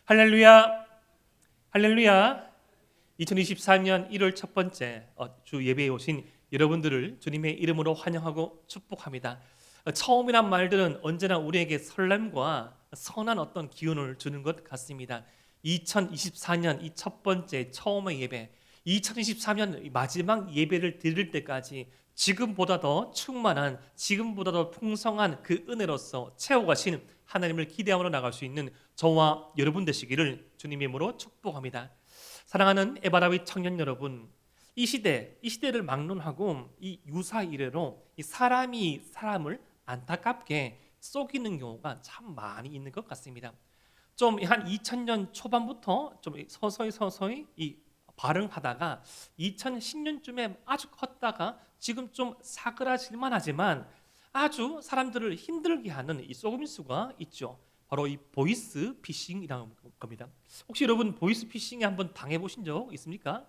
할렐루야, 할렐루야. 2024년 1월 첫 번째 주 예배에 오신 여러분들을 주님의 이름으로 환영하고 축복합니다. 처음이란 말들은 언제나 우리에게 설렘과 선한 어떤 기운을 주는 것 같습니다. 2024년 이 첫 번째 처음의 예배, 2024년 마지막 예배를 드릴 때까지 지금보다 더 충만한, 지금보다 더 풍성한 그 은혜로서 채워가신 하나님을 기대함으로 나갈 수 있는 저와 여러분 되시기를 주님의 이름으로 축복합니다. 사랑하는 에바라위 청년 여러분, 이 시대를 막론하고 이 유사 이래로 이 사람이 사람을 안타깝게 속이는 경우가 참 많이 있는 것 같습니다. 좀 한 2000년 초반부터 좀 서서히 이 발흥하다가 2010년쯤에 아주 컸다가 지금 좀 사그라질만 하지만 아주 사람들을 힘들게 하는 이 속임수가 있죠. 바로 이 보이스 피싱이라는 겁니다. 혹시 여러분 보이스 피싱에 한번 당해보신 적 있습니까?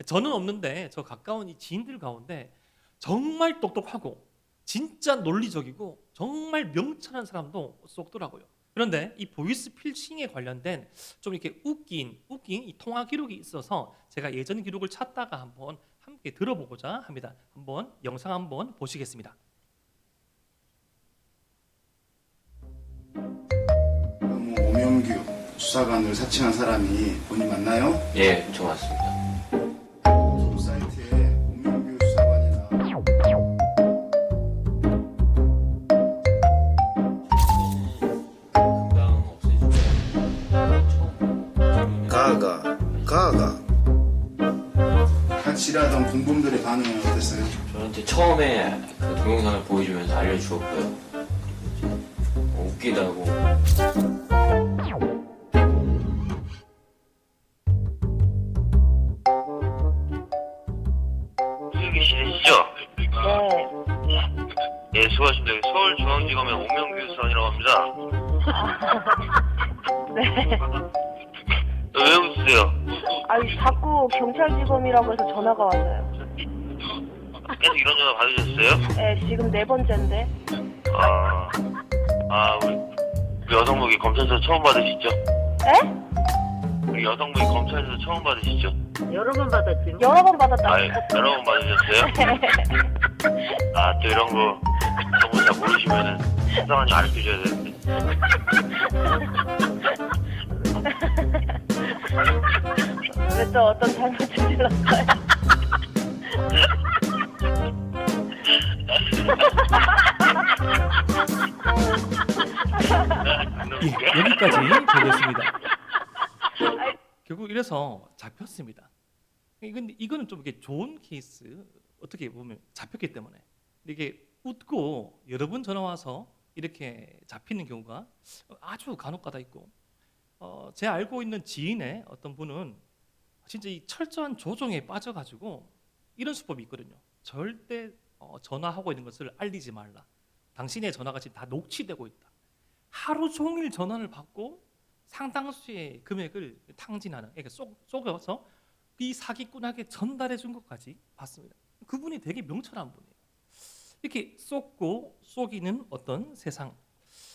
저는 없는데 저 가까운 이 지인들 가운데 정말 똑똑하고 진짜 논리적이고 정말 명철한 사람도 속더라고요. 그런데 이 보이스 피싱에 관련된 좀 이렇게 웃긴 이 통화 기록이 있어서 제가 예전 기록을 찾다가 한번 함께 들어보고자 합니다. 한번 영상 한번 보시겠습니다. 오명규 수사관을 사칭한 사람이 본인 맞나요? 예, 저 맞습니다. 좀 사이트에 오명규 수사관이나 금방 없애주세요. 가가 같이 일하던 공범들의 반응은 어땠어요? 저한테 처음에 그 동영상을 보여주면서 알려주었고요. 웃기다고. 슬기씨시죠? 네. 예, 수고하십니다. 서울중앙지검의 오명규 수사관이라고 합니다. 네. 왜 웃으세요? 아니, 자꾸 경찰지검이라고 해서 전화가 왔어요. 계속 이런 전화 받으셨어요? 네, 지금 네 번째인데. 우리 여성분이 검찰에서 처음 받으시죠? 에? 우리 여성분이 검찰에서 처음 받으시죠? 여러 번 받았다. 여러 번 받으셨어요? 또 이런 거 잘 모르시면은 수사관이 가르쳐줘야 되는데. 왜 또 어떤 잘못을 질렀어요? 예, 여기까지 되겠습니다. 결국 이래서 잡혔습니다. 이거는 좀 이게 좋은 케이스, 어떻게 보면 잡혔기 때문에. 근데 이게 웃고 여러 번 전화 와서 이렇게 잡히는 경우가 아주 간혹가다 있고, 제 알고 있는 지인의 어떤 분은 진짜 이 철저한 조종에 빠져가지고 이런 수법이 있거든요. 절대 전화하고 있는 것을 알리지 말라. 당신의 전화가 지금 다 녹취되고 있다. 하루 종일 전화를 받고 상당수의 금액을 탕진하는, 그러니까 속여서 이 사기꾼에게 전달해 준 것까지 봤습니다. 그분이 되게 명철한 분이에요. 이렇게 속고 속이는 어떤 세상.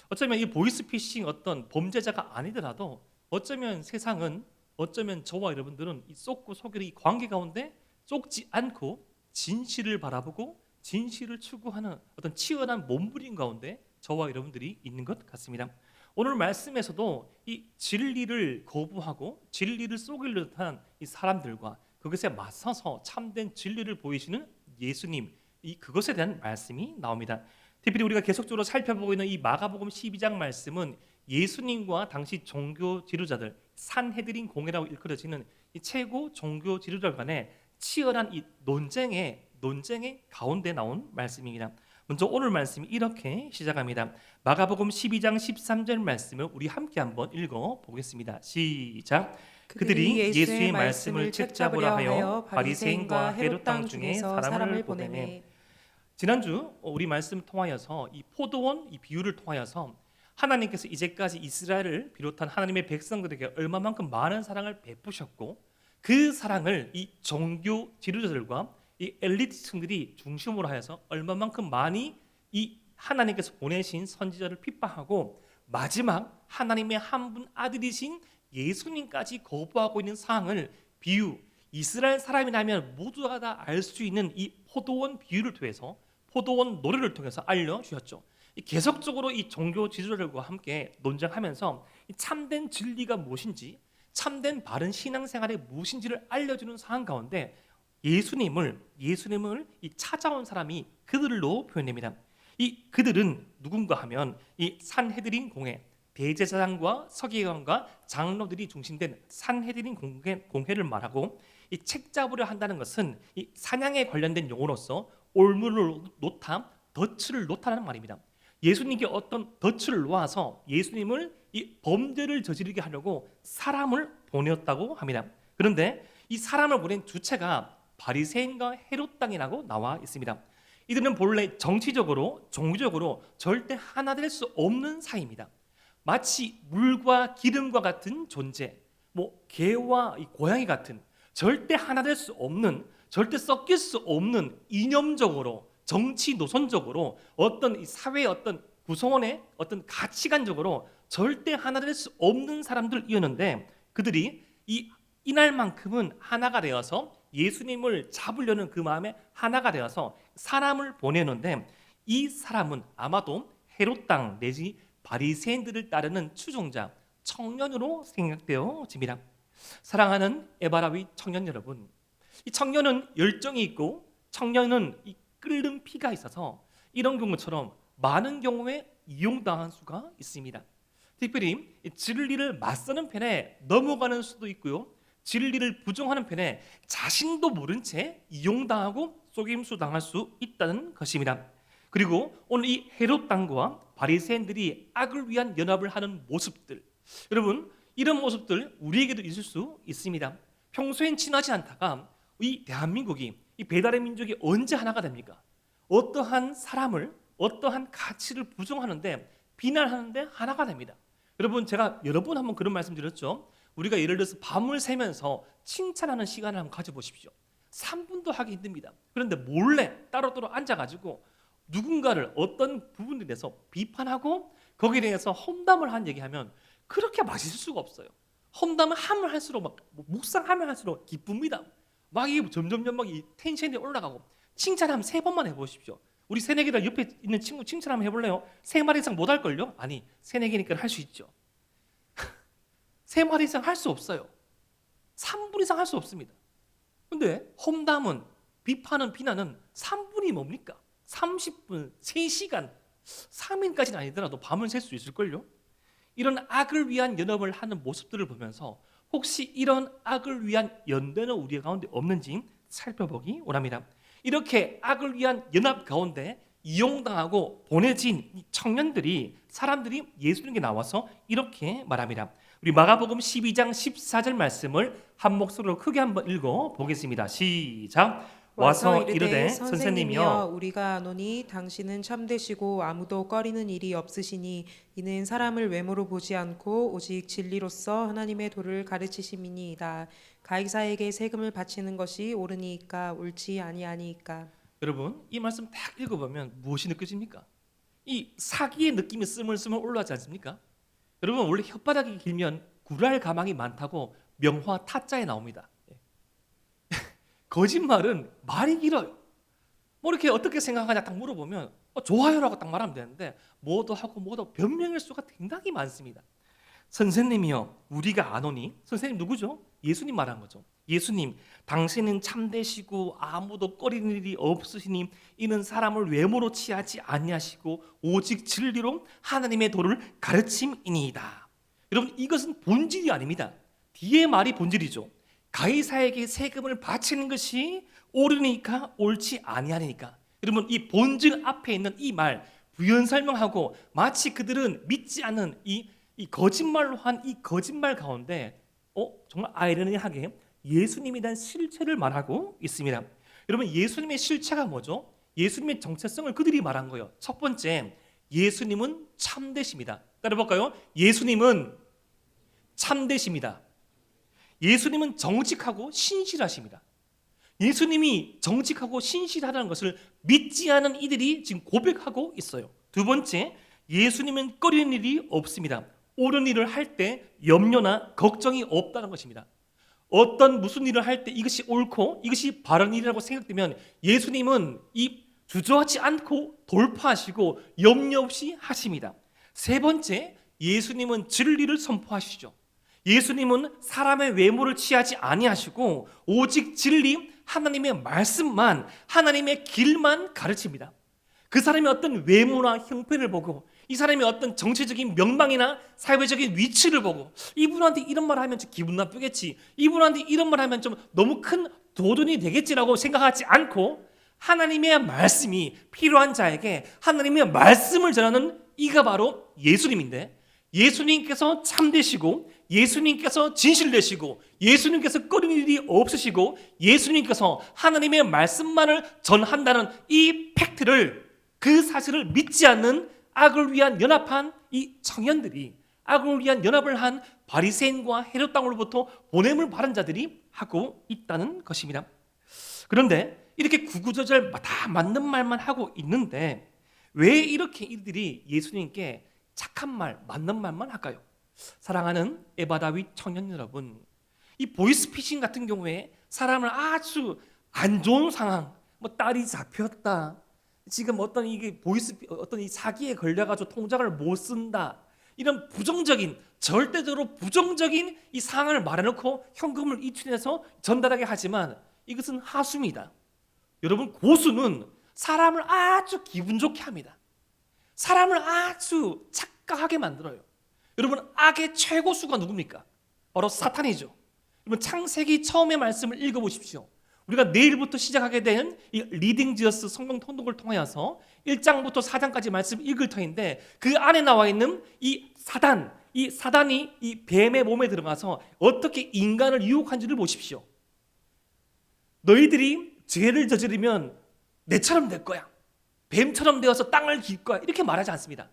어쩌면 이 보이스피싱 어떤 범죄자가 아니더라도 어쩌면 세상은, 어쩌면 저와 여러분들은 이 속고 속이는 이 관계 가운데 속지 않고 진실을 바라보고 진실을 추구하는 어떤 치열한 몸부림 가운데 저와 여러분들이 있는 것 같습니다. 오늘 말씀에서도 이 진리를 거부하고 진리를 속이려 듯한 이 사람들과 그것에 맞서서 참된 진리를 보이시는 예수님, 그것에 대한 말씀이 나옵니다. 특별히 우리가 계속적으로 살펴보고 있는 이 마가복음 12장 말씀은 예수님과 당시 종교 지도자들, 산헤드린 공회라고 일컬어지는 이 최고 종교 지도자들 간의 치열한 이 논쟁의 가운데 나온 말씀입니다. 먼저 오늘 말씀이 이렇게 시작합니다. 마가복음 12장 13절 말씀을 우리 함께 한번 읽어 보겠습니다. 시작. 그들이 예수의 말씀을 책잡으려 하여 바리새인과 헤롯 땅 중에 사람을 보내매. 지난주 우리 말씀 통하여서 이 포도원 이 비유를 통하여서 하나님께서 이제까지 이스라엘을 비롯한 하나님의 백성들에게 얼마만큼 많은 사랑을 베푸셨고, 그 사랑을 이 종교 지도자들과 이 엘리트층들이 중심으로 하여서 얼마만큼 많이 이 하나님께서 보내신 선지자를 핍박하고 마지막 하나님의 한 분 아들이신 예수님까지 거부하고 있는 상황을 비유, 이스라엘 사람이라면 모두가 다 알 수 있는 이 포도원 비유를 통해서 포도원 노래를 통해서 알려주셨죠. 계속적으로 이 종교 지도자들과 함께 논쟁하면서 이 참된 진리가 무엇인지, 참된 바른 신앙생활이 무엇인지를 알려주는 상황 가운데 예수님을 이 찾아온 사람이 그들로 표현됩니다. 이 그들은 누군가 하면 이 산헤드린 공회, 대제사장과 서기관과 장로들이 중심된 산헤드린 공회를 말하고, 이 책 잡으려 한다는 것은 이 사냥에 관련된 용어로서 올무를 놓다, 덫을 놓다라는 말입니다. 예수님께 어떤 덫을 놓아서 예수님을 이 범죄를 저지르게 하려고 사람을 보내었다고 합니다. 그런데 이 사람을 보낸 주체가 바리새인과 헤롯 당이라고 나와 있습니다. 이들은 본래 정치적으로, 종교적으로 절대 하나 될 수 없는 사이입니다. 마치 물과 기름과 같은 존재, 개와 이 고양이 같은 절대 하나 될 수 없는, 절대 섞일 수 없는 이념적으로, 정치 노선적으로, 어떤 이 사회의 어떤 구성원의 어떤 가치관적으로 절대 하나 될 수 없는 사람들이었는데, 그들이 이날만큼은 하나가 되어서 예수님을 잡으려는 그 마음에 하나가 되어서 사람을 보내는데, 이 사람은 아마도 헤롯 당 내지 바리새인들을 따르는 추종자, 청년으로 생각되어집니다. 사랑하는 에바라위 청년 여러분, 이 청년은 열정이 있고 청년은 이 끓는 피가 있어서 이런 경우처럼 많은 경우에 이용당한 수가 있습니다. 특별히 진리를 맞서는 편에 넘어가는 수도 있고요, 진리를 부정하는 편에 자신도 모른 채 이용당하고 속임수 당할 수 있다는 것입니다. 그리고 오늘 이 헤롯 당과 바리새인들이 악을 위한 연합을 하는 모습들, 여러분 이런 모습들 우리에게도 있을 수 있습니다. 평소엔 친하지 않다가 이 대한민국이, 이 배달의 민족이 언제 하나가 됩니까? 어떠한 사람을, 어떠한 가치를 부정하는데, 비난하는데 하나가 됩니다. 여러분 제가 여러 번 한번 그런 말씀 드렸죠. 우리가 예를 들어서 밤을 새면서 칭찬하는 시간을 한번 가져보십시오. 3분도 하기 힘듭니다. 그런데 몰래 따로따로 앉아가지고 누군가를 어떤 부분에 대해서 비판하고 거기에 대해서 험담을 한 얘기하면 그렇게 맛있을 수가 없어요. 험담을 하면 할수록 묵상하면 할수록 기쁩니다. 막 이 점점점 막 이 텐션이 올라가고, 칭찬하면 3번만 해보십시오. 우리 새내기들 옆에 있는 친구 칭찬 한번 해볼래요? 3마디 이상 못 할걸요? 아니 3-4개니까 할 수 있죠. 3마디 이상 할 수 없어요. 3분 이상 할 수 없습니다. 근데 험담은, 비판은, 비난은 3분이 뭡니까? 30분, 3시간, 3일까지는 아니더라도 밤을 샐 수 있을걸요? 이런 악을 위한 연합을 하는 모습들을 보면서 혹시 이런 악을 위한 연대는 우리 가운데 없는지 살펴보기 원합니다. 이렇게 악을 위한 연합 가운데 이용당하고 보내진 청년들이, 사람들이 예수님께 나와서 이렇게 말합니다. 우리 마가복음 12장 14절 말씀을 한 목소리로 크게 한번 읽어보겠습니다. 시작. 와서 이르되 선생님이여 우리가 아노니 당신은 참되시고 아무도 꺼리는 일이 없으시니 이는 사람을 외모로 보지 않고 오직 진리로서 하나님의 도를 가르치심이니이다. 가이사에게 세금을 바치는 것이 옳으니까 옳지 아니하니까. 여러분 이 말씀 딱 읽어보면 무엇이 느껴집니까? 이 사기의 느낌이 스물스물 올라가지 않습니까? 여러분 원래 혓바닥이 길면 굴할 가망이 많다고 명화 타짜에 나옵니다. 거짓말은 말이 길어요. 이렇게 어떻게 생각하냐 딱 물어보면 좋아요라고 딱 말하면 되는데 뭐도 하고 뭐도 변명할 수가 굉장히 많습니다. 선생님이여 우리가 아노니, 선생님 누구죠? 예수님 말한 거죠. 예수님 당신은 참되시고 아무도 꺼리는 일이 없으시니 이는 사람을 외모로 취하지 아니하시고 오직 진리로 하나님의 도를 가르침이니이다. 여러분 이것은 본질이 아닙니다. 뒤에 말이 본질이죠. 가이사에게 세금을 바치는 것이 옳으니까 옳지 아니하니까. 여러분 이 본질 앞에 있는 이 말 부연 설명하고 마치 그들은 믿지 않는 이 거짓말로 한 이 거짓말 가운데 정말 아이러니하게 예수님에 대한 실체를 말하고 있습니다. 여러분 예수님의 실체가 뭐죠? 예수님의 정체성을 그들이 말한 거예요. 첫 번째, 예수님은 참되십니다. 따라볼까요? 예수님은 참되십니다. 예수님은 정직하고 신실하십니다. 예수님이 정직하고 신실하다는 것을 믿지 않은 이들이 지금 고백하고 있어요. 두 번째, 예수님은 꺼리는 일이 없습니다. 옳은 일을 할 때 염려나 걱정이 없다는 것입니다. 어떤 무슨 일을 할 때 이것이 옳고 이것이 바른 일이라고 생각되면 예수님은 이 주저하지 않고 돌파하시고 염려 없이 하십니다. 세 번째, 예수님은 진리를 선포하시죠. 예수님은 사람의 외모를 취하지 아니하시고 오직 진리, 하나님의 말씀만, 하나님의 길만 가르칩니다. 그 사람의 어떤 외모나 형편을 보고 이 사람의 어떤 정치적인 명망이나 사회적인 위치를 보고 이분한테 이런 말 하면 좀 기분 나쁘겠지, 이분한테 이런 말 하면 좀 너무 큰 도전이 되겠지라고 생각하지 않고 하나님의 말씀이 필요한 자에게 하나님의 말씀을 전하는 이가 바로 예수님인데, 예수님께서 참되시고 예수님께서 진실되시고 예수님께서 꺼리는 일이 없으시고 예수님께서 하나님의 말씀만을 전한다는 이 팩트를, 그 사실을 믿지 않는 악을 위한 연합한 이 청년들이, 악을 위한 연합을 한 바리새인과 헤롯 당으로부터 보냄을 받은 자들이 하고 있다는 것입니다. 그런데 이렇게 구구절절 다 맞는 말만 하고 있는데 왜 이렇게 이들이 예수님께 착한 말, 맞는 말만 할까요? 사랑하는 에바다윗 청년 여러분, 이 보이스피싱 같은 경우에 사람을 아주 안 좋은 상황, 뭐 딸이 잡혔다, 지금 어떤 이 사기에 걸려가지고 통장을 못 쓴다, 이런 부정적인, 절대적으로 부정적인 이 상황을 말해놓고 현금을 이출해서 전달하게 하지만 이것은 하수입니다. 여러분, 고수는 사람을 아주 기분 좋게 합니다. 사람을 아주 착각하게 만들어요. 여러분, 악의 최고수가 누굽니까? 바로 사탄이죠. 여러분, 창세기 처음의 말씀을 읽어보십시오. 우리가 내일부터 시작하게 된 이 리딩 지어스 성경 통독을 통하여서 1장부터 4장까지 말씀 읽을 터인데 그 안에 나와 있는 이 사단이 이 뱀의 몸에 들어가서 어떻게 인간을 유혹한지를 보십시오. 너희들이 죄를 저지르면 내처럼 될 거야, 뱀처럼 되어서 땅을 길 거야, 이렇게 말하지 않습니다.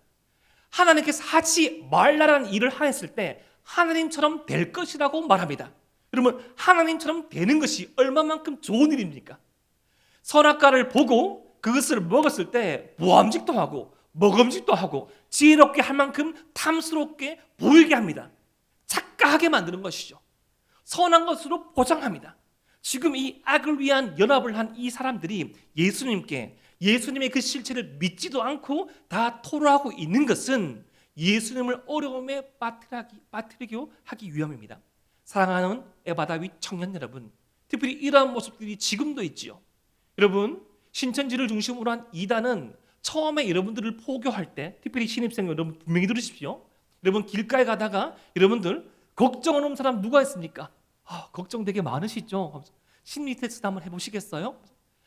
하나님께서 하지 말라라는 일을 하였을 때 하나님처럼 될 것이라고 말합니다. 여러분, 하나님처럼 되는 것이 얼마만큼 좋은 일입니까? 선악과를 보고 그것을 먹었을 때 모함직도 하고 먹음직도 하고 지혜롭게 할 만큼 탐스럽게 보이게 합니다. 착각하게 만드는 것이죠. 선한 것으로 포장합니다. 지금 이 악을 위한 연합을 한 이 사람들이 예수님의 그 실체를 믿지도 않고 다 토로하고 있는 것은 예수님을 어려움에 빠뜨리게 하기 위함입니다. 사랑하는 에바다윗 청년 여러분, 특별히 이러한 모습들이 지금도 있지요. 여러분, 신천지를 중심으로 한 이단은 처음에 여러분들을 포교할 때, 특별히 신입생 여러분 분명히 들으십시오. 여러분, 길가에 가다가 여러분들 걱정하는 사람 누가 있습니까? 걱정 되게 많으시죠? 심리 테스트 한번 해보시겠어요?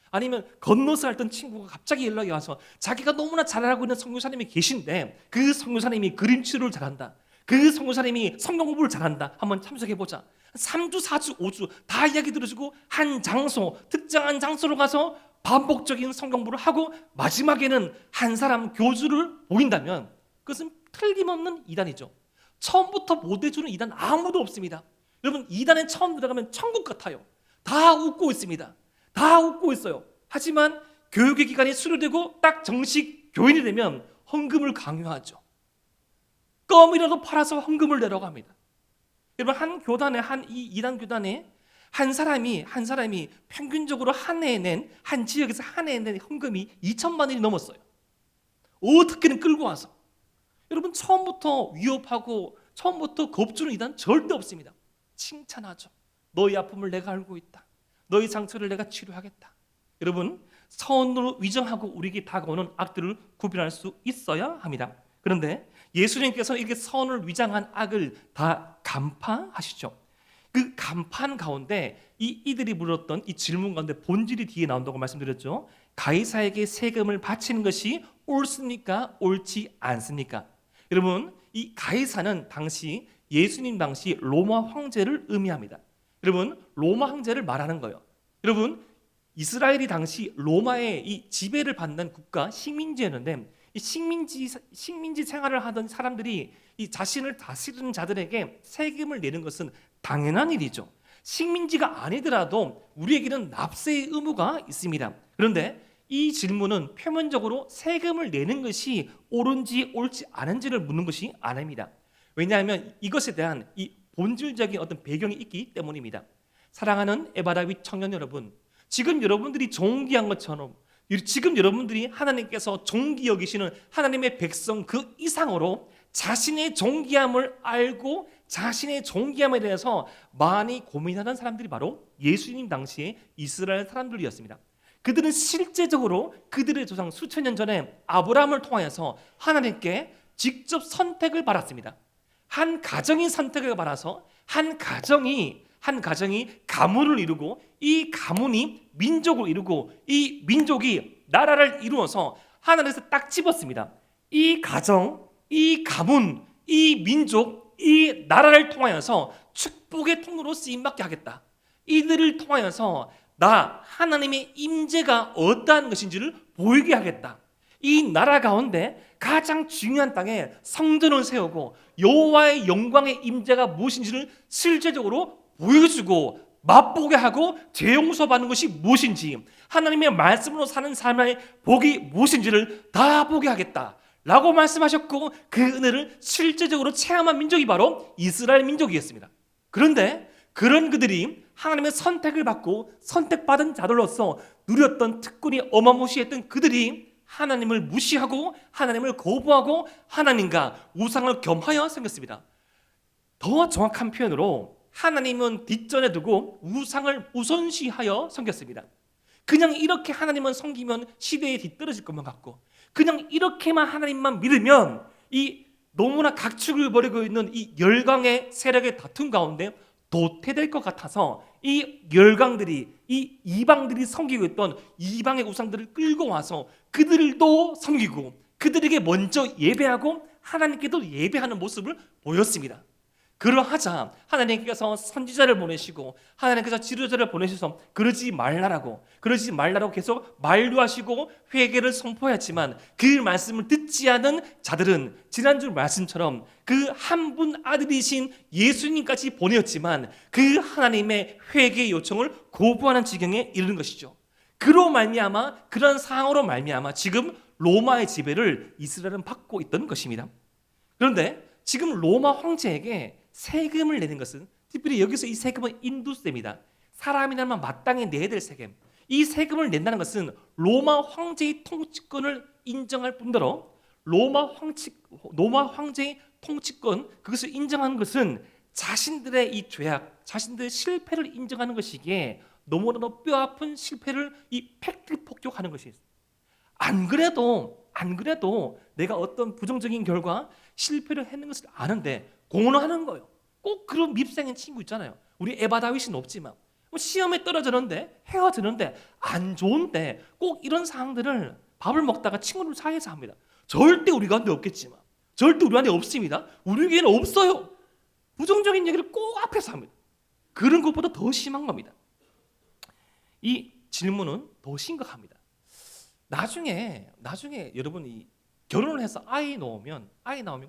아니면 건너서 알던 친구가 갑자기 연락이 와서 자기가 너무나 잘 알고 있는 선교사님이 계신데 그 선교사님이 그림치료를 잘한다, 그 선교사님이 성경 공부를 잘한다, 한번 참석해보자. 3주, 4주, 5주 다 이야기 들어주고 한 장소, 특정한 장소로 가서 반복적인 성경 공부를 하고 마지막에는 한 사람 교주를 보인다면 그것은 틀림없는 이단이죠. 처음부터 못해주는 이단 아무도 없습니다. 여러분, 이단에 처음 들어가면 천국 같아요. 다 웃고 있습니다. 다 웃고 있어요. 하지만 교육의 기간이 수료되고 딱 정식 교인이 되면 헌금을 강요하죠. 껌이라도 팔아서 헌금을 내라고 합니다. 여러분, 한 교단에, 이 이단 교단에 한 사람이 평균적으로 한 지역에서 한 해에 낸 헌금이 2천만 원이 넘었어요. 어떻게든 끌고 와서. 여러분, 처음부터 위협하고 처음부터 겁주는 이단 절대 없습니다. 칭찬하죠. 너희 아픔을 내가 알고 있다. 너희 상처를 내가 치료하겠다. 여러분, 선으로 위정하고 우리에게 다가오는 악들을 구별할 수 있어야 합니다. 그런데 예수님께서 이렇게 선을 위장한 악을 다 간파하시죠. 그 간판 가운데 이들이 물었던 이 질문 가운데 본질이 뒤에 나온다고 말씀드렸죠. 가이사에게 세금을 바치는 것이 옳습니까? 옳지 않습니까? 여러분, 이 가이사는 예수님 당시 로마 황제를 의미합니다. 여러분, 로마 황제를 말하는 거예요. 여러분, 이스라엘이 당시 로마의 이 지배를 받는 국가 식민지였는데 이 식민지 생활을 하던 사람들이 이 자신을 다스리는 자들에게 세금을 내는 것은 당연한 일이죠. 식민지가 아니더라도 우리에게는 납세의 의무가 있습니다. 그런데 이 질문은 표면적으로 세금을 내는 것이 옳은지 옳지 않은지를 묻는 것이 아닙니다. 왜냐하면 이것에 대한 이 본질적인 어떤 배경이 있기 때문입니다. 사랑하는 에바다윗 청년 여러분, 지금 여러분들이 존귀한 것처럼 지금 여러분들이 하나님께서 존귀 여기시는 하나님의 백성 그 이상으로 자신의 존귀함을 알고 자신의 존귀함에 대해서 많이 고민하는 사람들이 바로 예수님 당시의 이스라엘 사람들이었습니다. 그들은 실제적으로 그들의 조상 수천 년 전에 아브라함을 통하여서 하나님께 직접 선택을 받았습니다. 한 가정이 선택을 받아서 한 가정이 가문을 이루고 이 가문이 민족을 이루고 이 민족이 나라를 이루어서 하나님께서 딱 집었습니다. 이 가정, 이 가문, 이 민족, 이 나라를 통하여서 축복의 통로로 쓰임받게 하겠다. 이들을 통하여서 나 하나님의 임재가 어떠한 것인지를 보이게 하겠다. 이 나라 가운데 가장 중요한 땅에 성전을 세우고 여호와의 영광의 임재가 무엇인지를 실제적으로 보여주고 맛보게 하고 죄 용서받는 것이 무엇인지 하나님의 말씀으로 사는 삶의 복이 무엇인지를 다 보게 하겠다 라고 말씀하셨고 그 은혜를 실제적으로 체험한 민족이 바로 이스라엘 민족이었습니다. 그런데 그런 그들이 하나님의 선택을 받고 선택받은 자들로서 누렸던 특권이 어마무시했던 그들이 하나님을 무시하고 하나님을 거부하고 하나님과 우상을 겸하여 생겼습니다. 더 정확한 표현으로 하나님은 뒷전에 두고 우상을 우선시하여 섬겼습니다. 그냥 이렇게 하나님만 섬기면 시대에 뒤떨어질 것만 같고 그냥 이렇게만 하나님만 믿으면 이 너무나 각축을 벌이고 있는 이 열강의 세력의 다툼 가운데 도태될 것 같아서 이 열강들이 이 이방들이 섬기고 있던 이방의 우상들을 끌고 와서 그들도 섬기고 그들에게 먼저 예배하고 하나님께도 예배하는 모습을 보였습니다. 그러하자 하나님께서 선지자를 보내시고 하나님께서 지도자를 보내셔서 그러지 말라라고 계속 만류하시고 회개를 선포했지만 그 말씀을 듣지 않은 자들은 지난주 말씀처럼 그 한 분 아들이신 예수님까지 보내었지만 그 하나님의 회개 요청을 거부하는 지경에 이르는 것이죠. 그로 말미암아 그런 상황으로 말미암아 지금 로마의 지배를 이스라엘은 받고 있던 것입니다. 그런데 지금 로마 황제에게 세금을 내는 것은 특별히 여기서 이 세금은 인두세입니다. 사람이라면 마땅히 내야 될 세금. 이 세금을 낸다는 것은 로마 황제의 통치권을 인정할 뿐더러 로마 황제의 통치권 그것을 인정하는 것은 자신들의 이 죄악, 자신들의 실패를 인정하는 것이기에 너무나도 뼈아픈 실패를 이 팩트 폭격하는 것이 있습니다. 안 그래도 내가 어떤 부정적인 결과 실패를 했는 것을 아는데 공언하는 거예요. 꼭 그런 밉상인 친구 있잖아요. 우리 에바 다윗은 없지만 시험에 떨어지는데 헤어지는데 안 좋은데 꼭 이런 상황들을 밥을 먹다가 친구들 사이에서 합니다. 절대 우리 가운데 없겠지만 절대 우리 안에 없습니다. 우리에게는 없어요. 부정적인 얘기를 꼭 앞에서 합니다. 그런 것보다 더 심한 겁니다. 이 질문은 더 심각합니다. 나중에 여러분이 결혼을 해서 아이 나오면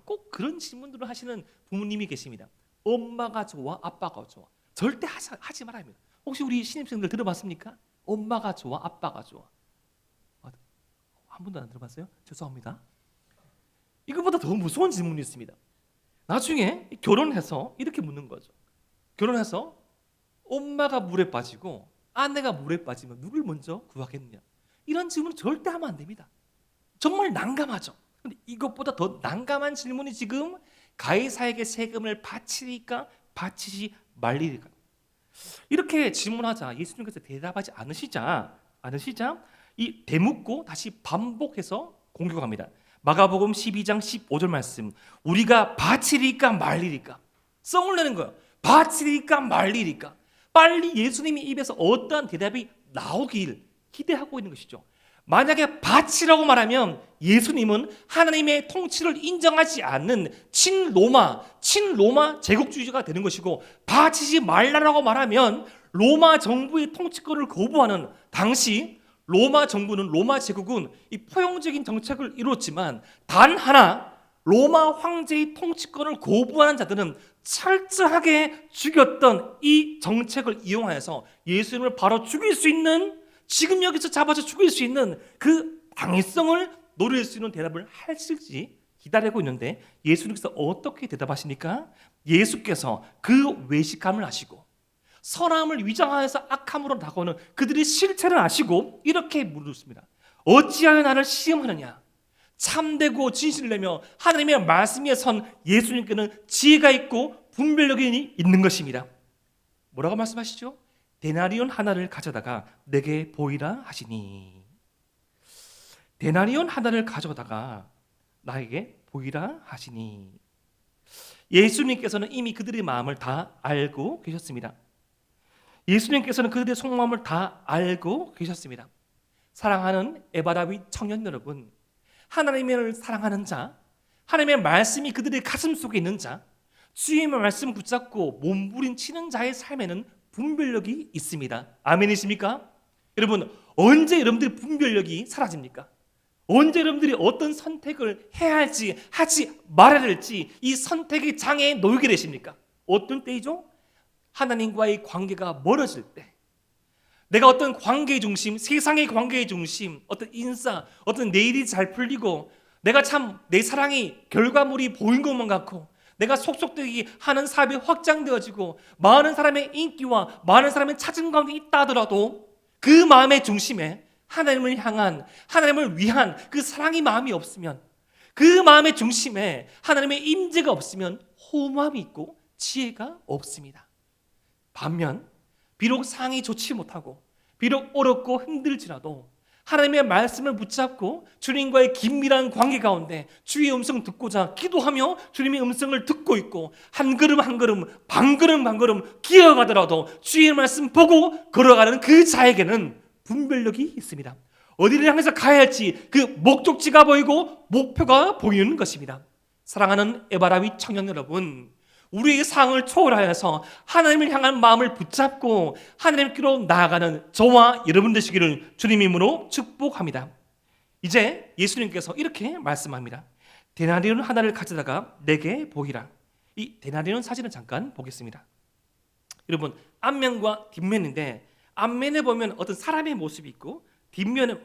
꼭 그런 질문들을 하시는 부모님이 계십니다. 엄마가 좋아, 아빠가 좋아. 절대 하지 말아야 합니다. 혹시 우리 신입생들 들어봤습니까? 엄마가 좋아, 아빠가 좋아. 한 번도 안 들어봤어요? 죄송합니다. 이것보다 더 무서운 질문이 있습니다. 나중에 결혼해서 이렇게 묻는 거죠. 결혼해서 엄마가 물에 빠지고 아내가 물에 빠지면 누굴 먼저 구하겠느냐? 이런 질문은 절대 하면 안 됩니다. 정말 난감하죠. 근데 이것보다 더 난감한 질문이 지금 가이사에게 세금을 바치리까 바치지 말리리까. 이렇게 질문하자 예수님께서 대답하지 않으시자 이 되묻고 다시 반복해서 공격합니다. 마가복음 12장 15절 말씀. 우리가 바치리까 말리리까. 썽을 내는 거예요. 바치리까 말리리까. 빨리 예수님의 입에서 어떠한 대답이 나오길 기대하고 있는 것이죠. 만약에 바치라고 말하면 예수님은 하나님의 통치를 인정하지 않는 친로마 제국주의자가 되는 것이고, 바치지 말라라고 말하면 로마 정부의 통치권을 거부하는, 당시 로마 정부는, 로마 제국은 이 포용적인 정책을 이루었지만 단 하나 로마 황제의 통치권을 거부하는 자들은 철저하게 죽였던 이 정책을 이용하여서 예수님을 바로 죽일 수 있는, 지금 여기서 잡아서 죽일 수 있는 그 당위성을 노릴 수 있는 대답을 하실지 기다리고 있는데 예수님께서 어떻게 대답하십니까? 예수께서 그 외식함을 아시고 선함을 위장하여서 악함으로 다가오는 그들의 실체를 아시고 이렇게 물으십니다. 어찌하여 나를 시험하느냐? 참되고 진실을 내며 하나님의 말씀 위에 선 예수님께는 지혜가 있고 분별력이 있는 것입니다. 뭐라고 말씀하시죠? 데나리온 하나를 가져다가 내게 보이라 하시니. 데나리온 하나를 가져다가 나에게 보이라 하시니. 예수님께서는 이미 그들의 마음을 다 알고 계셨습니다. 예수님께서는 그들의 속마음을 다 알고 계셨습니다. 사랑하는 에바라위 청년 여러분, 하나님을 사랑하는 자, 하나님의 말씀이 그들의 가슴 속에 있는 자, 주의 말씀 붙잡고 몸부림치는 자의 삶에는 분별력이 있습니다. 아멘이십니까? 여러분, 언제 여러분들의 분별력이 사라집니까? 언제 여러분들이 어떤 선택을 해야 할지 하지 말아야 될지 이 선택의 장애에 놓이게 되십니까? 어떤 때이죠? 하나님과의 관계가 멀어질 때, 내가 어떤 관계의 중심, 세상의 관계의 중심, 어떤 인사, 어떤 내 일이 잘 풀리고 내가 참 내 사랑이 결과물이 보인 것만 같고 내가 속속되게 하는 사업이 확장되어지고 많은 사람의 인기와 많은 사람의 찾은 가운데 있다 하더라도 그 마음의 중심에 하나님을 향한, 하나님을 위한 그 사랑의 마음이 없으면, 그 마음의 중심에 하나님의 임재가 없으면 허무함이 있고 지혜가 없습니다. 반면 비록 상황이 좋지 못하고 비록 어렵고 힘들지라도 하나님의 말씀을 붙잡고 주님과의 긴밀한 관계 가운데 주의 음성을 듣고자 기도하며 주님의 음성을 듣고 있고 한 걸음 한 걸음 반걸음 반걸음 기어가더라도 주의 말씀 보고 걸어가는 그 자에게는 분별력이 있습니다. 어디를 향해서 가야 할지 그 목적지가 보이고 목표가 보이는 것입니다. 사랑하는 에바라위 청년 여러분, 우리의 상황을 초월하여서 하나님을 향한 마음을 붙잡고 하나님께로 나아가는 저와 여러분 되시기를 주님 이름으로 축복합니다. 이제 예수님께서 이렇게 말씀합니다. 데나리온 하나를 가져다가 내게 보이라. 이 데나리온 사진을 잠깐 보겠습니다. 여러분, 앞면과 뒷면인데 앞면에 보면 어떤 사람의 모습이 있고 뒷면에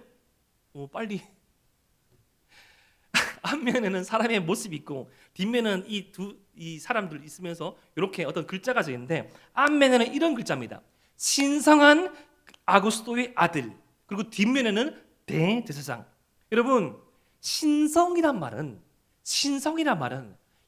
앞면에는 사람의 모습이 있고 뒷면은 이 사람들 있으면서 이렇게 어떤 글자가 져 있는데 앞면에는 이런 글자입니다. 신성한 아구스토의 아들. 그리고 뒷면에는 대제사장. 여러분, 신성이란 말은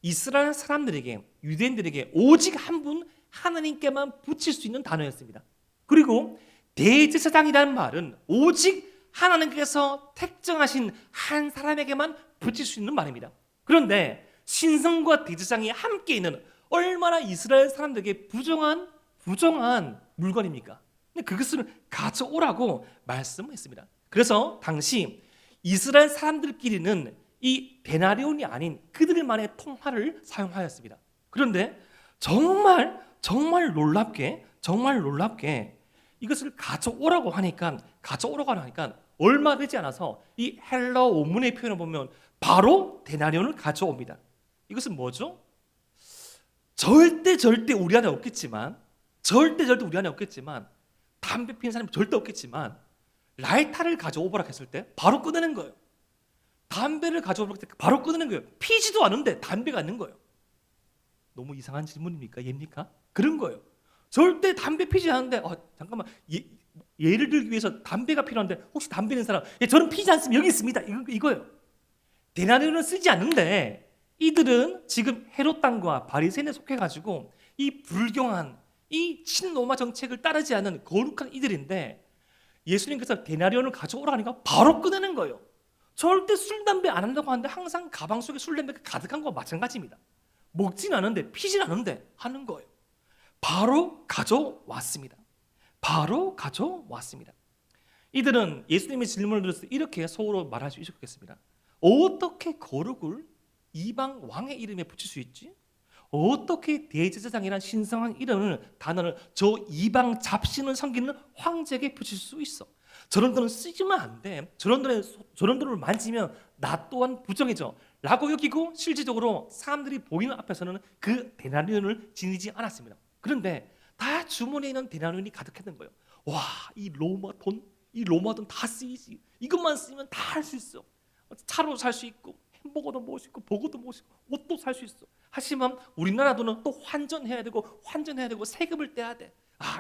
이스라엘 사람들에게, 유대인들에게 오직 한 분 하나님께만 붙일 수 있는 단어였습니다. 그리고 대제사장이라는 말은 오직 하나님께서 택정하신 한 사람에게만 붙일 수 있는 말입니다. 그런데 신성과 대제사장이 함께 있는 얼마나 이스라엘 사람들에게 부정한 물건입니까? 근데 그것을 가져오라고 말씀했습니다. 그래서 당시 이스라엘 사람들끼리는 이 데나리온이 아닌 그들만의 통화를 사용하였습니다. 그런데 정말 놀랍게 이것을 가져오라고 하니까 얼마 되지 않아서 이 헬라어 원문의 표현을 보면 바로 데나리온을 가져옵니다. 이것은 뭐죠? 절대 우리 안에 없겠지만 담배 피우는 사람이 절대 없겠지만 라이터를 가져오라 했을 때 바로 꺼내는 거예요. 담배를 가져오라 했을 때 바로 꺼내는 거예요. 피지도 않은데 담배가 있는 거예요. 너무 이상한 질문입니까? 얘입니까? 그런 거예요. 절대 담배 피지 않는데 잠깐만 예를 들기 위해서 담배가 필요한데 혹시 담배 있는 사람? 저는 피지 않습니다. 여기 있습니다. 이거예요. 데나리온을 쓰지 않는데 이들은 지금 헤롯 당과 바리새인에 속해가지고 이 불경한 이 친로마 정책을 따르지 않는 거룩한 이들인데 예수님께서 데나리온을 가져오라 하니까 바로 꺼내는 거예요. 절대 술 담배 안 한다고 하는데 항상 가방 속에 술 담배가 가득한 거와 마찬가지입니다. 먹진 않은데 피진 않은데 하는 거예요. 바로 가져왔습니다. 이들은 예수님의 질문을 들었을 때 이렇게 서로 말할 수 있었겠습니다. 어떻게 거룩을 이방 왕의 이름에 붙일 수 있지? 어떻게 대제사장이란 신성한 단어를 저 이방 잡신을 섬기는 황제에게 붙일 수 있어? 저런 돈은 쓰지면 안 돼. 저런 돈을 만지면 나 또한 부정해져 라고 여기고 실질적으로 사람들이 보이는 앞에서는 그 데나리온을 지니지 않았습니다. 그런데 다 주머니에 있는 데나리온이 가득했던 거예요. 와, 이 로마 돈 다 쓰이지. 이것만 쓰면 다 할 수 있어. 차로 살 수 있고 햄버거도 먹을 수 있고 버거도 먹을 수 있고 옷도 살 수 있어. 하지만 우리나라도는 또 환전해야 되고 세금을 떼야 돼.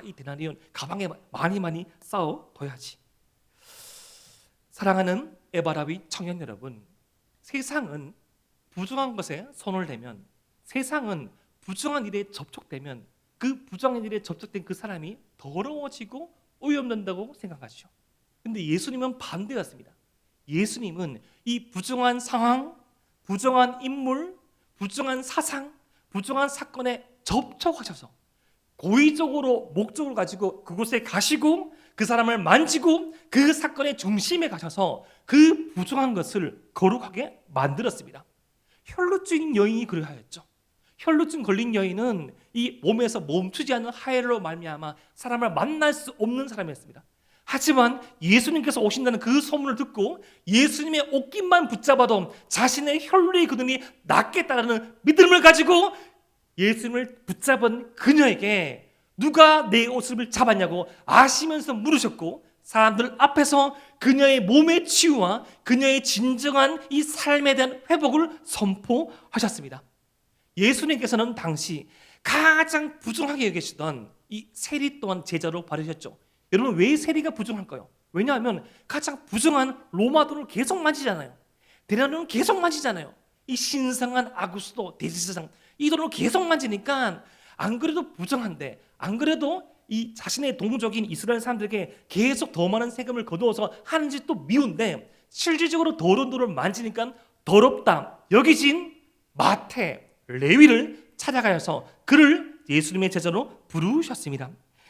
이 데나리온 가방에 많이 쌓아둬야지. 사랑하는 에바라비 청년 여러분, 세상은 부정한 것에 손을 대면, 세상은 부정한 일에 접촉되면 그 부정한 일에 접촉된 그 사람이 더러워지고 오염된다고 생각하시죠. 근데 예수님은 반대였습니다. 예수님은 이 부정한 상황, 부정한 인물, 부정한 사상, 부정한 사건에 접촉하셔서 고의적으로 목적을 가지고 그곳에 가시고 그 사람을 만지고 그 사건의 중심에 가셔서 그 부정한 것을 거룩하게 만들었습니다. 혈루증 여인이 그러하였죠. 혈루증 걸린 여인은 이 몸에서 멈추지 않는 하혈로 말미암아 사람을 만날 수 없는 사람이었습니다. 하지만 예수님께서 오신다는 그 소문을 듣고 예수님의 옷깃만 붙잡아도 자신의 혈루의 그늘이 낫겠다라는 믿음을 가지고 예수님을 붙잡은 그녀에게 누가 내 옷을 잡았냐고 아시면서 물으셨고, 사람들 앞에서 그녀의 몸의 치유와 그녀의 진정한 이 삶에 대한 회복을 선포하셨습니다. 예수님께서는 당시 가장 부정하게 여기시던 이 세리 또한 제자로 바르셨죠. 여러분, 왜 세리가 부정할까요? 왜냐하면 가장 부정한 로마돈을 계속 만지잖아요. 데나리온을 계속 만지잖아요. 이 신성한 아구스도 대제사장 이 돈을 계속 만지니까 안 그래도 부정한데, 안 그래도 이 자신의 동족인 이스라엘 사람들에게 계속 더 많은 세금을 거두어서 하는 짓도 미운데 실질적으로 더러운 돈을 만지니까 더럽다 여기진 마태, 레위를 찾아가셔서 그를 예수님의 제자로 부르셨습니다.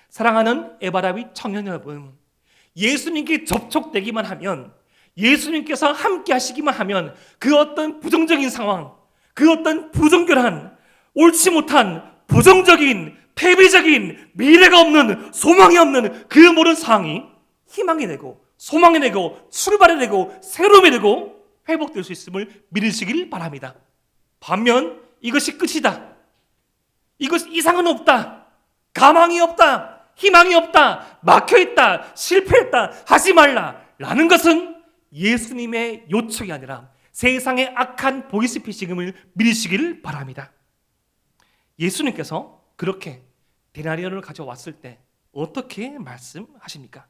사랑하는 에바라비 청년 여러분, 예수님께 접촉되기만 하면, 예수님께서 함께 하시기만 하면 그 어떤 부정적인 상황, 그 어떤 부정결한, 옳지 못한, 부정적인, 패배적인, 미래가 없는, 소망이 없는 그 모든 상황이 희망이 되고 소망이 되고 출발이 되고 새로움이 되고 회복될 수 있음을 믿으시길 바랍니다. 반면 이것이 끝이다, 이것 이상은 없다, 가망이 없다, 희망이 없다, 막혀있다, 실패했다, 하지 말라 라는 것은 예수님의 요청이 아니라 세상의 악한 보이스피싱을 믿으시길 바랍니다. 예수님께서 그렇게 데나리온을 가져왔을 때 어떻게 말씀하십니까?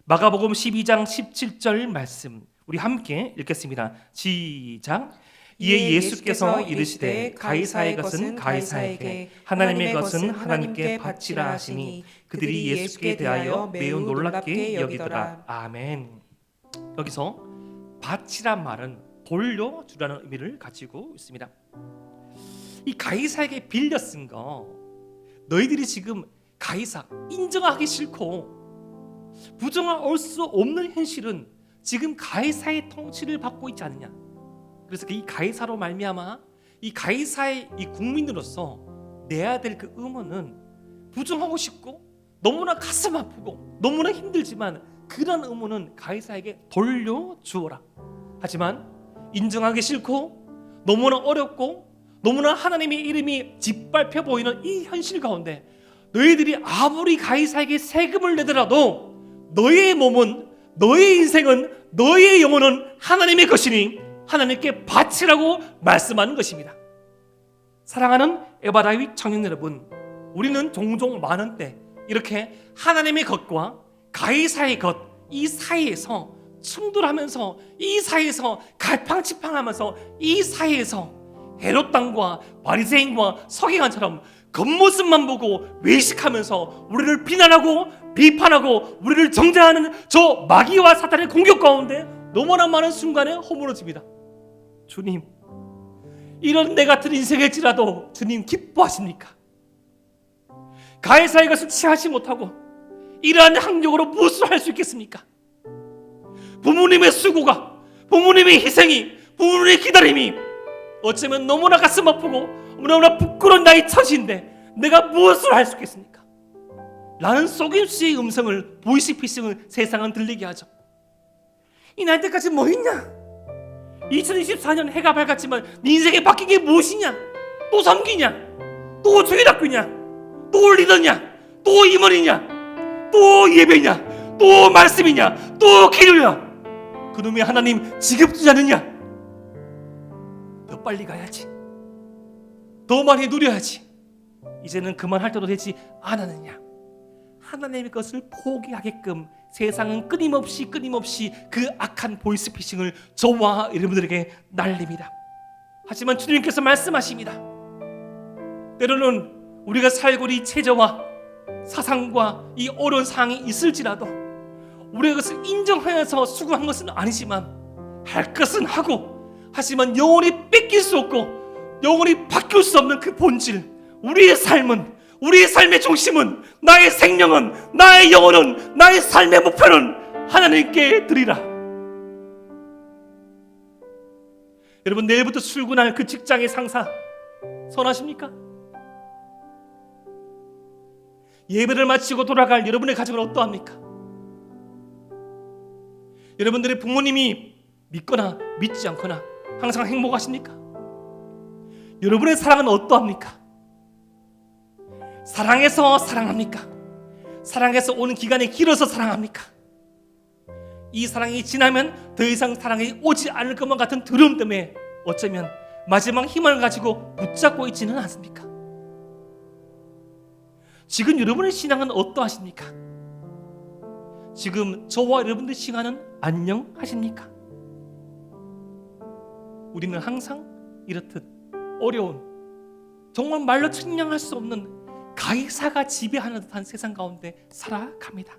마가복음 12장 17절 말씀 우리 함께 읽겠습니다. 시작. 이에 예수께서 이르시되 가이사의 것은 가이사에게, 하나님의 것은 하나님께 바치라 하시니 그들이 예수께 대하여 매우 놀랍게 여기더라. 아멘. 여기서 바치란 말은 돌려주라는 의미를 가지고 있습니다. 이 가이사에게 빌려 쓴 거, 너희들이 지금 가이사 인정하기 싫고 부정할 수 없는 현실은 지금 가이사의 통치를 받고 있지 않느냐. 그래서 이 가이사로 말미암아 이 가이사의 이 국민으로서 내야 될 그 의무는 부정하고 싶고 너무나 가슴 아프고 너무나 힘들지만 그런 의무는 가이사에게 돌려주어라. 하지만 인정하기 싫고 너무나 어렵고 너무나 하나님의 이름이 짓밟혀 보이는 이 현실 가운데 너희들이 아무리 가이사에게 세금을 내더라도 너희의 몸은, 너희의 인생은, 너희의 영혼은 하나님의 것이니 하나님께 바치라고 말씀하는 것입니다. 사랑하는 에바라비 청년 여러분, 우리는 종종 많은 때 이렇게 하나님의 것과 가이사의 것, 이 사이에서 충돌하면서, 이 사이에서 갈팡치팡하면서, 이 사이에서 헤롯 당과 바리새인과 서기관처럼 겉모습만 보고 외식하면서 우리를 비난하고 비판하고 우리를 정죄하는 저 마귀와 사탄의 공격 가운데 너무나 많은 순간에 허물어집니다. 주님, 이런 내 같은 인생일지라도 주님 기뻐하십니까? 가이사의 것을 취하지 못하고 이러한 학력으로 무엇을 할 수 있겠습니까? 부모님의 수고가, 부모님의 희생이, 부모님의 기다림이 어쩌면 너무나 가슴 아프고 너무나 부끄러운 나의 처지인데 내가 무엇을 할 수 있겠습니까? 라는 속임수의 음성을, 보이스피싱을 세상은 들리게 하죠. 이 날 때까지 뭐 했냐? 2024년 해가 밝았지만 네 인생에 바뀐 게 무엇이냐? 또 섬기냐? 또 주일학교냐? 또 리더냐? 또 임원이냐? 또 예배냐? 또 말씀이냐? 또 기도냐? 그놈의 하나님 지겹지 않느냐? 더 빨리 가야지. 더 많이 누려야지. 이제는 그만할 때도 되지 않았느냐. 하나님의 것을 포기하게끔 세상은 끊임없이 그 악한 보이스피싱을 저와 여러분들에게 날립니다. 하지만 주님께서 말씀하십니다. 때로는 우리가 살고 있는 이 체제와 사상과 이 어려운 상황이 있을지라도 우리가 그것을 인정하여서 수긍한 것은 아니지만 할 것은 하고, 하지만 영원히 뺏길 수 없고 영원히 바뀔 수 없는 그 본질, 우리의 삶은, 우리의 삶의 중심은, 나의 생명은, 나의 영혼은, 나의 삶의 목표는 하나님께 드리라. 여러분, 내일부터 출근할 그 직장의 상사 선하십니까? 예배를 마치고 돌아갈 여러분의 가정은 어떠합니까? 여러분들의 부모님이 믿거나 믿지 않거나 항상 행복하십니까? 여러분의 사랑은 어떠합니까? 사랑해서 사랑합니까? 사랑해서 오는 기간이 길어서 사랑합니까? 이 사랑이 지나면 더 이상 사랑이 오지 않을 것만 같은 두려움 때문에 어쩌면 마지막 희망을 가지고 붙잡고 있지는 않습니까? 지금 여러분의 신앙은 어떠하십니까? 지금 저와 여러분들의 신앙은 안녕하십니까? 우리는 항상 이렇듯 어려운, 정말 말로 측량할 수 없는 가이사가 지배하는 듯한 세상 가운데 살아갑니다.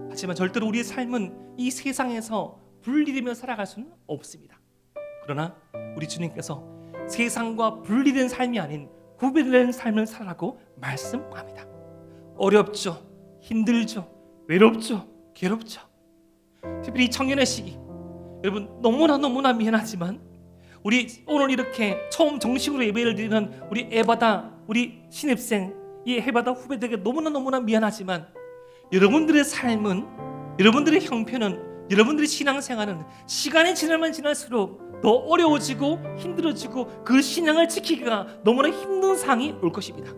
하지만 절대로 우리의 삶은 이 세상에서 분리되며 살아갈 수는 없습니다. 그러나 우리 주님께서 세상과 분리된 삶이 아닌 구별된 삶을 살라고 말씀합니다. 어렵죠, 힘들죠, 외롭죠, 괴롭죠. 특별히 청년의 시기, 여러분 너무나 미안하지만 우리 오늘 이렇게 처음 정식으로 예배를 드리는 우리 에바다, 우리 신입생, 이 에바다 후배들에게 너무나 미안하지만 여러분들의 삶은, 여러분들의 형편은, 여러분들의 신앙생활은 시간이 지나면 지날수록 더 어려워지고 힘들어지고 그 신앙을 지키기가 너무나 힘든 상황이 올 것입니다.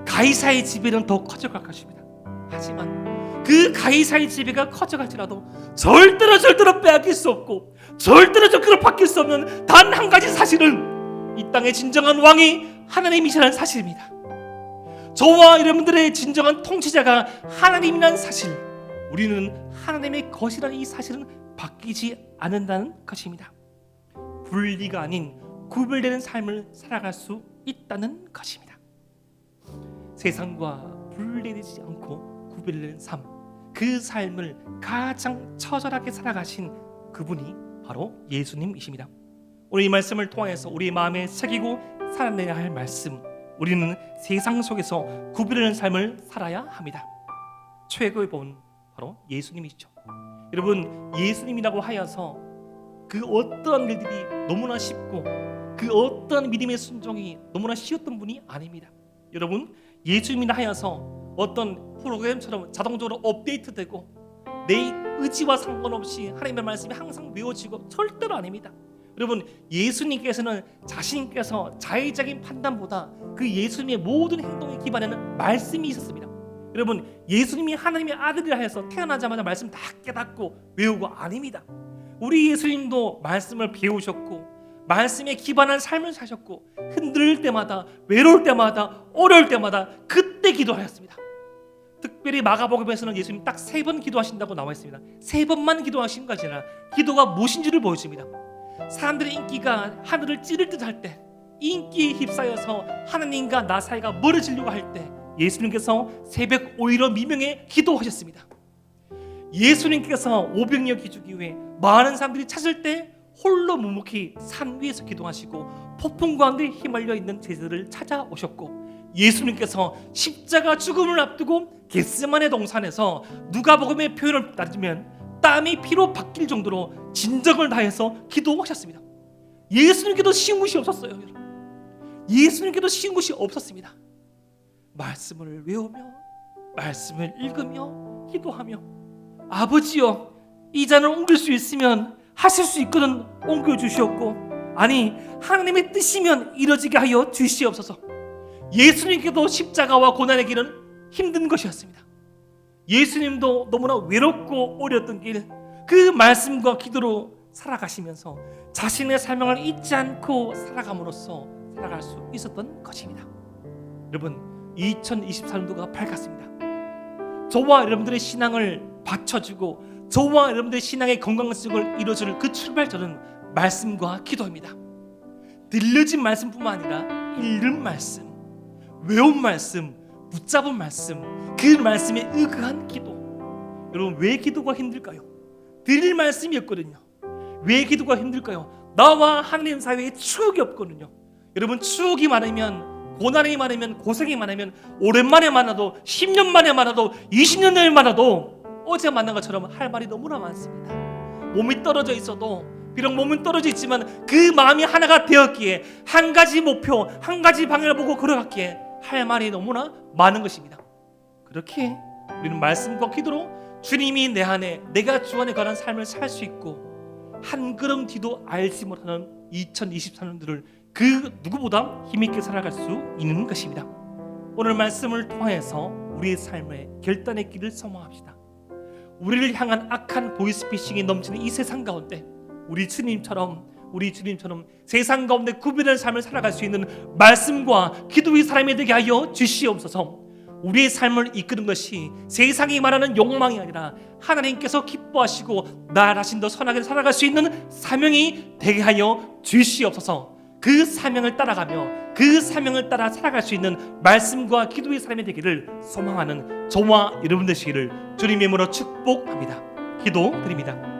가이사의 지배는 더 커져갈 것입니다. 하지만 그 가이사의 지배가 커져갈지라도 절대로 빼앗길 수 없고 절대로 바뀔 수 없는 단 한 가지 사실은 이 땅의 진정한 왕이 하나님이시라는 사실입니다. 저와 여러분들의 진정한 통치자가 하나님이라는 사실, 우리는 하나님의 것이라는 이 사실은 바뀌지 않는다는 것입니다. 분리가 아닌 구별되는 삶을 살아갈 수 있다는 것입니다. 세상과 분리되지 않고 구별되는 삶, 그 삶을 가장 처절하게 살아가신 그분이 바로 예수님이십니다. 오늘 이 말씀을 통해서 우리 마음에 새기고 살아내야 할 말씀, 우리는 세상 속에서 구별되는 삶을 살아야 합니다. 최고의 본 바로 예수님이시죠. 여러분, 예수님이라고 하여서 그 어떠한 일들이 너무나 쉽고 그 어떠한 믿음의 순종이 너무나 쉬웠던 분이 아닙니다. 여러분, 예수님이라 하여서 어떤 프로그램처럼 자동적으로 업데이트되고 내 의지와 상관없이 하나님의 말씀이 항상 외워지고 절대로 아닙니다. 여러분, 예수님께서는 자신께서 자의적인 판단보다 그 예수님의 모든 행동에 기반에는 말씀이 있었습니다. 여러분, 예수님이 하나님의 아들이라 해서 태어나자마자 말씀 다 깨닫고 외우고 아닙니다. 우리 예수님도 말씀을 배우셨고 말씀에 기반한 삶을 사셨고 흔들릴 때마다, 외로울 때마다, 어려울 때마다 그때 기도하였습니다. 특별히 마가복음에서는 예수님 딱 3번 기도하신다고 나와 있습니다. 3번만 기도하신 것이 아니라 기도가 무엇인지를 보여줍니다. 사람들의 인기가 하늘을 찌를 듯 할 때, 인기에 휩싸여서 하나님과 나 사이가 멀어지려고 할 때 예수님께서 새벽 5일로 미명에 기도하셨습니다. 예수님께서 500여 기주기 후에 많은 사람들이 찾을 때 홀로 묵묵히 산 위에서 기도하시고 폭풍 가운데 휘말려 있는 제자들을 찾아오셨고, 예수님께서 십자가 죽음을 앞두고 겟세마네 동산에서 누가복음의 표현을 따지면 땀이 피로 바뀔 정도로 진정을 다해서 기도하셨습니다. 예수님께도 쉬운 것이 없었어요. 여러분, 예수님께도 쉬운 것이 없었습니다. 말씀을 외우며 말씀을 읽으며 기도하며, 아버지여, 이 잔을 옮길 수 있으면 하실 수 있거든 옮겨주시옵고, 아니 하나님의 뜻이면 이루어지게 하여 주시옵소서. 예수님께도 십자가와 고난의 길은 힘든 것이었습니다. 예수님도 너무나 외롭고 어려웠던 길, 그 말씀과 기도로 살아가시면서 자신의 사명을 잊지 않고 살아감으로써 살아갈 수 있었던 것입니다. 여러분, 2024년도가 밝았습니다. 저와 여러분들의 신앙을 받쳐주고 저와 여러분들의 신앙의 건강성을 이루어줄 그 출발점은 말씀과 기도입니다. 들려진 말씀뿐만 아니라 읽은 말씀, 외운 말씀, 붙잡은 말씀, 그 말씀에 의거한 기도. 여러분, 왜 기도가 힘들까요? 들릴 말씀이었거든요. 왜 기도가 힘들까요? 나와 하나님 사이에 추억이 없거든요. 여러분, 추억이 많으면, 고난이 많으면, 고생이 많으면 오랜만에 만나도 10년 만에 만나도 20년 전에 만나도 어제 만난 것처럼 할 말이 너무나 많습니다. 몸이 떨어져 있어도, 비록 몸은 떨어져 있지만 그 마음이 하나가 되었기에, 한 가지 목표, 한 가지 방향을 보고 걸어갔기에 할 말이 너무나 많은 것입니다. 그렇게 우리는 말씀과 기도로 주님이 내 안에, 내가 주 안에 관한 삶을 살 수 있고, 한 걸음 뒤도 알지 못하는 2024년들을 그 누구보다 힘있게 살아갈 수 있는 것입니다. 오늘 말씀을 통해서 우리의 삶의 결단의 길을 소망합시다. 우리를 향한 악한 보이스피싱이 넘치는 이 세상 가운데 우리 주님처럼 세상 가운데 구별된 삶을 살아갈 수 있는 말씀과 기도의 사람이 되게 하여 주시옵소서. 우리의 삶을 이끄는 것이 세상이 말하는 욕망이 아니라 하나님께서 기뻐하시고 나 자신도 선하게 살아갈 수 있는 사명이 되게 하여 주시옵소서. 그 사명을 따라가며 그 사명을 따라 살아갈 수 있는 말씀과 기도의 사람이 되기를 소망하는 저와 여러분 되시기를 주님의 이름으로 축복합니다. 기도드립니다.